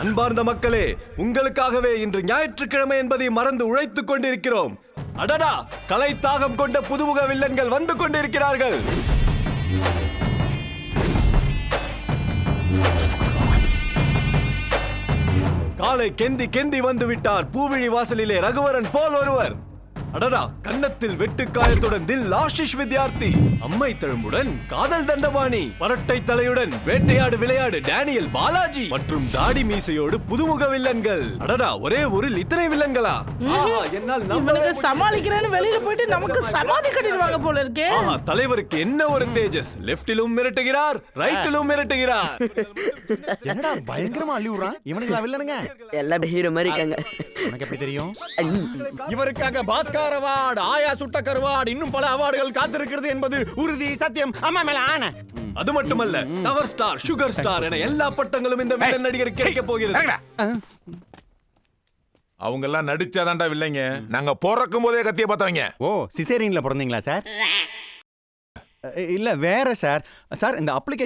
அன்பார்ந்த மக்களே, உங்களுக்காகவே இன்று ஞாயிற்றுக்கிழமை என்பதை மறந்து உழைத்துக் கொண்டிருக்கிறோம். அடடா, கலை தாகம் கொண்ட புதுமுக வில்லன்கள் வந்து கொண்டிருக்கிறார்கள். காலை கெந்தி கெந்தி வந்து விட்டார் பூவிழி வாசலிலே ரகுவரன் போல் ஒருவர். அடடா, கன்னத்தில் வெட்டுக்காயத்துடன் தில் ஆஷிஷ் வித்யார்த்தி, அம்மை தழும்புடன் காதல் தண்டபாணி, பரட்டை தலையுடன் வேட்டையாடு விளையாடு டேனியல் பாலாஜி மற்றும் தாடி மீசையோடு புதுமுக வில்லன்கள். அடடா, ஒரே ஒரு இத்தனை வில்லன்களா? என்னால் சமாளிக்கிறேன்னு வெளியில போயிட்டு நமக்கு சமாதி கட்டிடுவாங்க போல இருக்கே. தலைவருக்கு என்ன ஒரு தேஜஸ்! லெஃப்டிலும் மிரட்டுகிறார், ரைட்டிலும் மிரட்டுகிறார். என்னடா பயங்கரமா அள்ளி விடுறான். இவனுங்களா வில்லனுங்க? எல்லாம் ஹீரோ மாதிரி இருக்காங்க. உனக்கு எப்படி தெரியும்? இவருக்காக பாஸ்கர் அவார்டு, ஆயா சுட்ட கருவாடு, இன்னும் பல அவார்டுகள் காத்திருக்கிறது என்பது உறுதி, சத்தியம். அம்மா மேல ஆன. அது மட்டுமல்ல, டவர் ஸ்டார், சுகர் ஸ்டார் என எல்லா பட்டங்களும் இந்த வில்லன் நடிகருக்கு கிடைக்க போகிறது. அவங்க எல்லாம் நடிச்சாதான்டா வில்லைங்க. நாங்க பிறக்கும் போதே கத்திய பார்த்தவங்க. ஓ, சிசேரியன்ல பிறந்தீங்களா சார்? இல்ல வேற சார். சார், இந்த அப்ளிகேஷன்